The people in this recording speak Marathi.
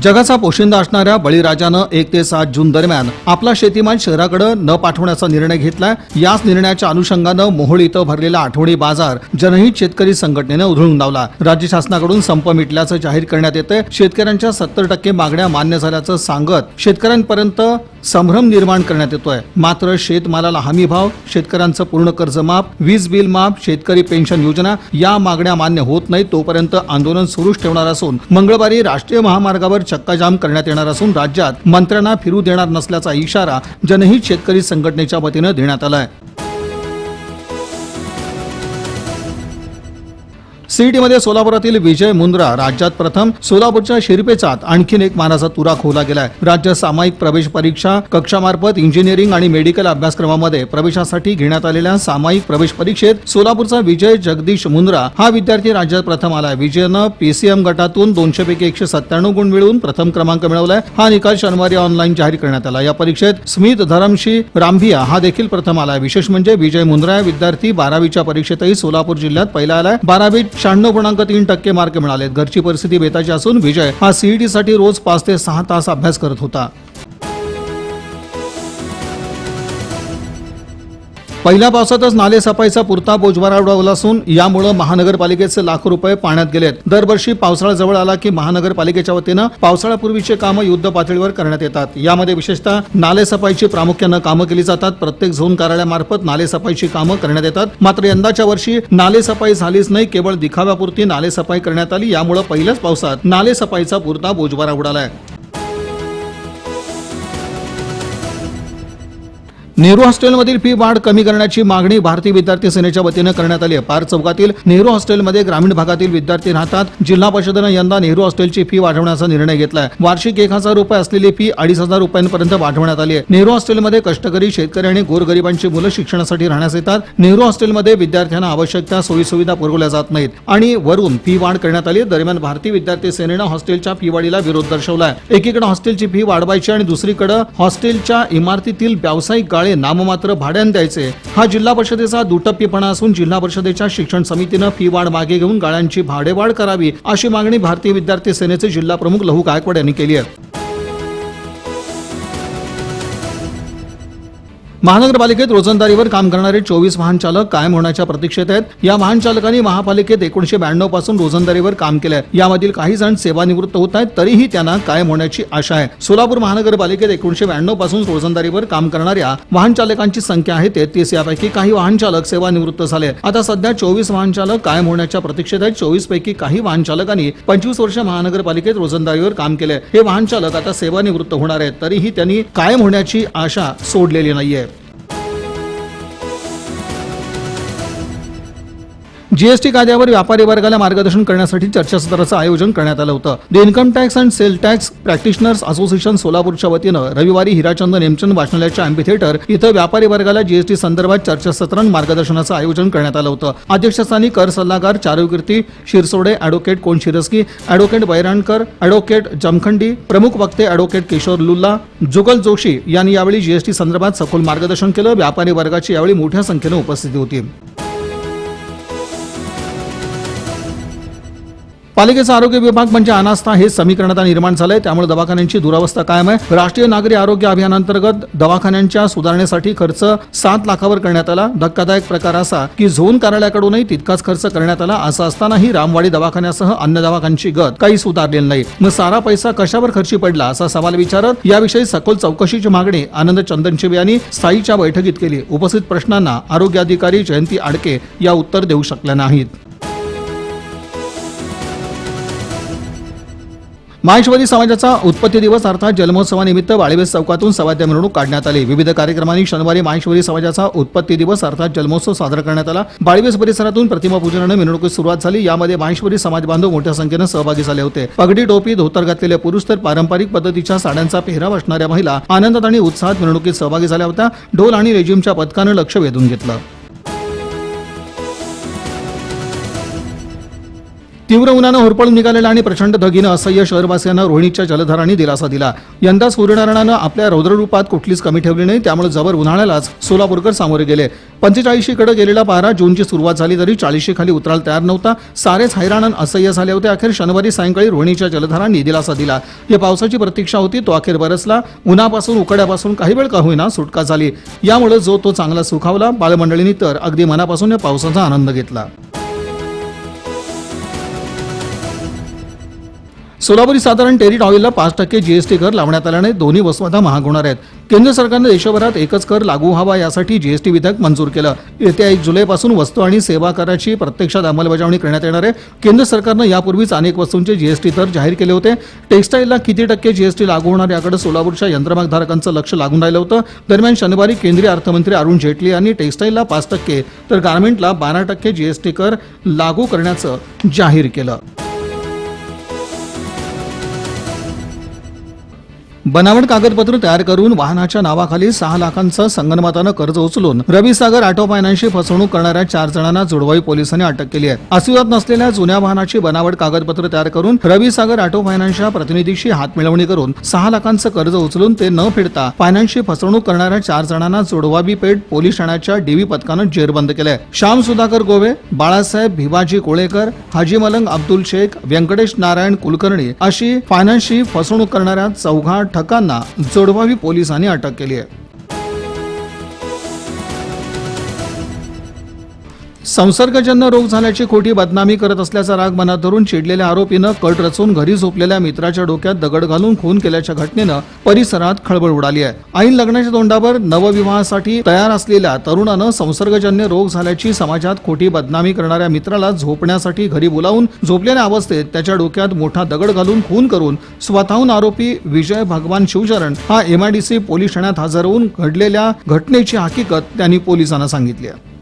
जगाचा पोशिंदा असणाऱ्या बळीराजानं 1 ते 7 जून दरम्यान आपला शेतीमाल शहराकडे न पाठवण्याचा निर्णय घेतलाय। याच निर्णयाच्या अनुषंगानं मोहोळ इथं भरलेला आठवडी बाजार जनहित शेतकरी संघटनेनं उधळून लावला। राज्य शासनाकडून संप मिटल्याचं जाहीर करण्यात येतंय। शेतकऱ्यांच्या 70% मागण्या मान्य झाल्याचं सांगत शेतकऱ्यांपर्यंत संभ्रम निर्माण करण्यात येतोय। मात्र शेतमालाला हमी भाव, शेतकऱ्यांचं पूर्ण कर्ज माफ, वीज बिल माफ, शेतकरी पेन्शन योजना या मागण्या मान्य होत नाही तोपर्यंत आंदोलन सुरूच ठेवणार असून मंगळवारी राष्ट्रीय महामार्गावर चक्काजाम करण्यात येणार असून राज्यात मंत्र्यांना फिरू देणार नसल्याचा इशारा जनहित शेतकरी संघटनेच्या वतीनं देण्यात आलाय। सीईटीमध्ये सोलापुरातील विजय मुंद्रा राज्यात प्रथम, सोलापूरच्या शिरपेचात आणखीन एक मानाचा तुरा खोवला गेलाय। राज्य सामायिक प्रवेश परीक्षा कक्षामार्फत इंजिनिअरिंग आणि मेडिकल अभ्यासक्रमामध्ये प्रवेशासाठी घेण्यात आलेल्या सामायिक प्रवेश परीक्षेत सोलापूरचा विजय जगदीश मुंद्रा हा विद्यार्थी राज्यात प्रथम आलाय। विजयनं पीसीएम गटातून 200 पैकी 197 गुण मिळवून प्रथम क्रमांक मिळवलाय। हा निकाल शनिवारी ऑनलाईन जाहीर करण्यात आला। या परीक्षेत स्मित धरमशी रामभिया हा देखील प्रथम आलाय। विशेष म्हणजे विजय मुंद्रा विद्यार्थी 12वीच्या परीक्षेतही सोलापूर जिल्ह्यात पहिला आलाय। 12वीत 96.3% मार्क मिळाले। घरची परिस्थिती बेताची असून विजय हा सीईटी साठी रोज 5 ते 6 तास अभ्यास करत होता। पहिल्या पावसातच नाले सफाईचा पुरता बोजवारा उडवला असून यामुळे महानगरपालिकेचे लाखो रुपये पाण्यात गेलेत। दरवर्षी पावसाळा जवळ आला की महानगरपालिकेच्या वतीनं पावसाळ्यापूर्वीचे कामं युद्ध पातळीवर करण्यात येतात। यामध्ये विशेषतः नाले सफाईची प्रामुख्यानं कामं केली जातात। प्रत्येक झोन कार्यालयामार्फत नाले सफाईची कामं करण्यात येतात। मात्र यंदाच्या वर्षी नाले सफाई झालीच नाही, केवळ दिखाव्यापुरती नाले सफाई करण्यात आली। यामुळे पहिल्याच पावसात नाले सफाईचा पुरता बोजवारा उडालाय। नेहरू हॉस्टेलमधील फी वाढ कमी करण्याची मागणी भारतीय विद्यार्थी सेनेच्या वतीनं करण्यात आली आहे। पार्क चौकातील नेहरू हॉस्टेलमध्ये ग्रामीण भागातील विद्यार्थी राहतात। जिल्हा परिषदेनं यंदा नेहरू हॉस्टेलची फी वाढवण्याचा निर्णय घेतलाय। वार्षिक 1000 रुपये असलेली फी 2500 रुपयांपर्यंत वाढवण्यात आली आहे। नेहरू हॉस्टेलमध्ये कष्टकरी, शेतकरी आणि गोरगरिबांची मुलं शिक्षणासाठी राहण्यास येतात। नेहरू हॉस्टेलमध्ये विद्यार्थ्यांना आवश्यक त्या सोयीसुविधा पुरवल्या जात नाहीत आणि वरून फी वाढ करण्यात आली। दरम्यान भारतीय विद्यार्थी सेनेनं हॉस्टेलच्या फी वाढीला विरोध दर्शवलाय। एकीकडे हॉस्टेलची फी वाढवायची आणि दुसरीकडे हॉस्टेलच्या इमारतीतील व्यावसायिक नाममात्र भाड्याने द्यायचे हा जिल्हा परिषदेचा दुटप्पीपणा असून जिल्हा परिषदेच्या शिक्षण समितीनं फी वाढ मागे घेऊन गाळ्यांची भाडेवाढ करावी अशी मागणी भारतीय विद्यार्थी सेनेचे जिल्हा प्रमुख लहू गायकवाड यांनी केली आहे। महानगरपालिकेत रोजंदारीवर काम करणारे 24 वाहन चालक कायम होण्याच्या प्रतीक्षेत आहेत। या वाहन चालकांनी महापालिकेत 1992 पासून रोजंदारीवर काम केलंय। यामधील काही जण सेवानिवृत्त होत आहेत, तरीही त्यांना कायम होण्याची आशा आहे। सोलापूर महानगरपालिकेत 1992 पासून रोजंदारीवर काम करणाऱ्या वाहन चालकांची संख्या आहे 33। यापैकी काही वाहन चालक सेवानिवृत्त झाले। आता सध्या 24 वाहन चालक कायम होण्याच्या प्रतीक्षेत आहेत। 24 पैकी काही वाहन चालकांनी 25 वर्ष महानगरपालिकेत रोजंदारीवर काम केले। हे वाहन चालक आता सेवानिवृत्त होणार आहेत, तरीही त्यांनी कायम होण्याची आशा सोडलेली नाहीये। जीएसटी कायद्यावर व्यापारी वर्गाला मार्गदर्शन करण्यासाठी चर्चासत्राचं आयोजन करण्यात आलं होतं। The income tax and sale tax practitioners association सोलापूरच्या वतीनं रविवारी हिराचंद नेमचंद वाचनालयाच्या अँफीथिएटर इथं व्यापारी वर्गाला जीएसटी संदर्भात चर्चासत्र आणि मार्गदर्शनाचं आयोजन करण्यात आलं होतं। अध्यक्षस्थानी कर सल्लागार चारुकीर्ती शिरसोडे, ॲडव्होकेट कोण शिरस्की, ॲडव्होकेट बैराणकर, ॲडव्होकेट जमखंडी, प्रमुख वक्ते ॲडव्होकेट किशोर लुल्ला, जुगल जोशी यांनी यावेळी जीएसटी संदर्भात सखोल मार्गदर्शन केलं। व्यापारी वर्गाची यावेळी मोठ्या संख्येने उपस्थिती होती। पालिकेचा आरोग्य विभाग म्हणजे अनास्था हे समीकरण निर्माण झालंय, त्यामुळे दवाखान्यांची दुरावस्था कायम आहे। राष्ट्रीय नागरी आरोग्य अभियानांतर्गत दवाखान्यांच्या सुधारणेसाठी खर्च 7 लाखावर करण्यात आला। धक्कादायक प्रकार असा की झोन कार्यालयाकडूनही तितकाच खर्च करण्यात आला। असं असतानाही रामवाडी दवाखान्यासह अन्य दवाखान्यांची गत काही सुधारलेली नाही। मग सारा पैसा कशावर खर्ची पडला असा सवाल विचारत याविषयी सखोल चौकशीची मागणी आनंद चंदनशिवे यांनी स्थायीच्या बैठकीत केली। उपस्थित प्रश्नांना आरोग्य अधिकारी जयंती आडके या उत्तर देऊ शकल्या नाहीत। माहेश्वरी समाजाचा उत्पत्ती दिवस अर्थात जन्मोत्सवानिमित्त वाळीवेस चौकातून सवाद्य मिरवणूक काढण्यात आली। विविध कार्यक्रमांनी शनिवारी माहेश्वरी समाजाचा उत्पत्ती दिवस अर्थात जन्मोत्सव साजरा करण्यात आला। वाळीवेस परिसरातून प्रतिमा पूजनाने मिरवणुकीस सुरुवात झाली। यामध्ये माहेश्वरी समाज बांधव मोठ्या संख्येने सहभागी झाले होते। पगडी, टोपी, धोतर घातलेले पुरुष तर पारंपरिक पद्धतीच्या साड्यांचा पेहराव असणाऱ्या महिला आनंदात आणि उत्साहात मिरवणुकीत सहभागी झाल्या होत्या। ढोल आणि लेझिमच्या पथकानं लक्ष वेधून घेतलं। तीव्र उन्हानं होरपळून निघालेला आणि प्रचंड धगीनं असह्य शहरवासियांना रोहिणीच्या जलधारांनी दिलासा दिला. यंदा सूर्यनारायणानं आपल्या रौद्ररूपात कुठलीच कमी ठेवली नाही, त्यामुळे जबर उन्हाळ्यालाच सोलापूरकर सामोरे गेले. 45 कडे गेलेला पारा जूनची सुरुवात झाली तरी 40 खाली उतरायला तयार नव्हता. सारेच हैराण असह्य झाले होते. अखेर शनिवारी सायंकाळी रोहिणीच्या जलधारांनी दिलासा दिला. या पावसाची प्रतीक्षा होती, तो अखेर बरसला. उन्हापासून उकड्यापासून काही वेळ का होईना सुटका झाली. यामुळे जो तो चांगला सुखावला. बालमंडळींनी तर अगदी मनापासून या पावसाचा आनंद घेतला. सोलापुरी साधारण टेरिट ऑइलला 5% जीएसटी कर लावण्यात आल्याने दोन्ही वस्तू आता महाग होणार आहेत. केंद्र सरकारने देशभरात एकच कर लागू व्हावा यासाठी जीएसटी विधेयक मंजूर केलं. येत्या 1 जुलैपासून वस्तू आणि सेवा कराची प्रत्यक्षात अंमलबजावणी करण्यात येणार आहे. केंद्र सरकारनं यापूर्वीच अनेक वस्तूंचे जीएसटी दर जाहीर केले होते. टेक्स्टाईलला किती टक्के जीएसटी लागू होणार याकडे सोलापूरच्या यंत्रमागधारकांचं लक्ष लागून राहिलं होतं. दरम्यान शनिवारी केंद्रीय अर्थमंत्री अरुण जेटली यांनी टेक्स्टाईलला 5% तर गारमेंटला 12% जीएसटी कर लागू करण्याचं जाहीर केलं. बनावट कागदपत्र तयार करून वाहनाच्या नावाखाली 6 लाखांचं संगनमतानं कर्ज उचलून रविसागर ऑटो फायनान्सची फसवणूक करणाऱ्या 4 जणांना जोडवाई पोलिसांनी अटक केली आहे. अस्तित्वात नसलेल्या जुन्या वाहनाची बनावट कागदपत्र तयार करून रविसागर ऑटो फायनान्सच्या प्रतिनिधीशी हातमिळवणी करून 6 लाखांचं कर्ज उचलून ते न फेडता फायनान्सची फसवणूक करणाऱ्या 4 जणांना जोडवाबी पेठ पोलीस ठाण्याच्या डीव्ही पथकानं जेरबंद केलंय. श्याम सुधाकर गोवे, बाळासाहेब भिवाजी कोळेकर, हाजी मलंग अब्दुल शेख, व्यंकटेश नारायण कुलकर्णी अशी फायनान्सची फसवणूक करणाऱ्या 4 ठकांना जोडवावी पोलिसांनी अटक केली आहे. संसर्गजन्य रोग झाल्याची खोटी बदनामी करत असल्याचा राग मनात धरून चिडलेल्या आरोपीनं कट रचून घरी झोपलेल्या मित्राच्या डोक्यात दगड घालून खून केल्याच्या घटनेनं परिसरात खळबळ उडाली आहे. ऐन लग्नाच्या तोंडावर नवविवाहासाठी तयार असलेल्या तरुणानं संसर्गजन्य रोग झाल्याची समाजात खोटी बदनामी करणाऱ्या मित्राला झोपण्यासाठी घरी बोलावून झोपलेल्या अवस्थेत त्याच्या डोक्यात मोठा दगड घालून खून करून स्वतःहून आरोपी विजय भगवान शिवशरण हा MIDC पोलीस ठाण्यात हजर होऊन घडलेल्या घटनेची हकीकत त्यांनी पोलिसांना सांगितली आहे.